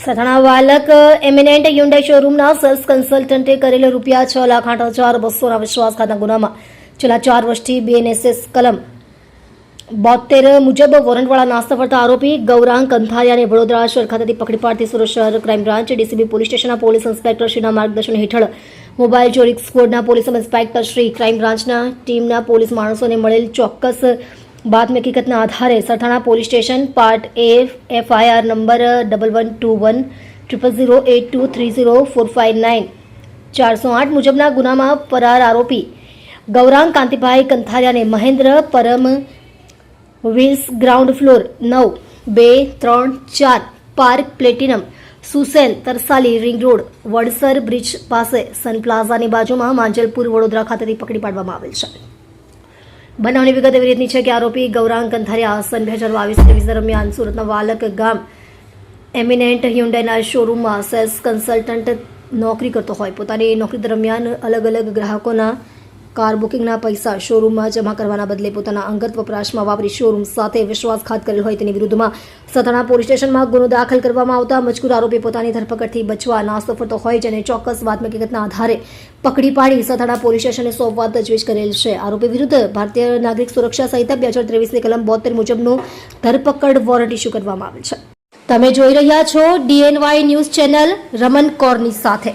Sathana Valak એમિનેન્ટ Hyundai શોરૂમના cells કન્સલ્ટન્ટે કરેલ ₹6,08,200ના વિશ્વાસઘાતના ગુનામાં છેલ્લા 4 વર્ષથી BNSS કલમ 72 મુજબ વોરંટવાળા નાસ્તા ફરતા આરોપી ગૌરાંગ કંથારિયાને વડોદરા શહેર ખાતેથી પકડી પાડતી સુરત શહેર ક્રાઇમ બ્રાન્ચ ડીસીબી પોલીસ સ્ટેશનના પોલીસ ઇન્સ્પેક્ટર શ્રીના માર્ગદર્શન હેઠળ મોબાઈલ ચોરી સ્ક્વોડના પોલીસ ઇન્સ્પેક્ટર શ્રી ક્રાઇમ બ્રાન્ચના ટીમના પોલીસ માણસોને મળેલ ચોક્કસ બાતમી હકીકતના આધારે Sarthana police station part A FIR number 11210008230459 408 મુજબના ગુનામાં ફરાર આરોપી ગૌરાંગ કાંતિભાઈ કંથારિયાને Mahendra Param villas ground floor 9 2 3 4 park platinum સુસેલ Tarsali ring road Vadsar bridge પાસે સન પ્લાઝાની બાજુમાં માંજલપુર વડોદરા ખાતેથી પકડી પાડવામાં આવેલ છે. બનાવની વિગત એવી રીતની છે કે આરોપી ગૌરાંગ કંથારિયા સન 2022-23 દરમિયાન સુરતના વાલક ગામ એમિનેન્ટ હ્યુન્ડાઈના શોરૂમમાં સેલ્સ કન્સલ્ટન્ટ નોકરી કરતો હોય. પોતાની નોકરી દરમિયાન અલગ અલગ ગ્રાહકોના કાર બુકિંગના પૈસા શોરૂમમાં જમા કરવાના બદલે પોતાના અંગત વપરાશમાં વાપરી શોરૂમ સાથે વિશ્વાસઘાત કરેલ હોય તેની વિરુદ્ધમાં સથાણા પોલીસ સ્ટેશનમાં ગુનો દાખલ કરવામાં આવતા મજકૂર આરોપી પોતાની ધરપકડથી બચવા નાસ્તો ફરતો હોય જેને ચોક્કસ બાતમી હકીકતના આધારે પકડી પાડી સથાણા પોલીસ સ્ટેશને સોંપવા તજવીજ કરેલ છે. આરોપી વિરુદ્ધ ભારતીય નાગરિક સુરક્ષા સંહિતા 2023ની કલમ 72 મુજબનું ધરપકડ વોરંટ ઇસ્યુ કરવામાં આવેલ છે. તમે જોઈ રહ્યા છો DNY ન્યૂઝ ચેનલ રમન કૌરની સાથે.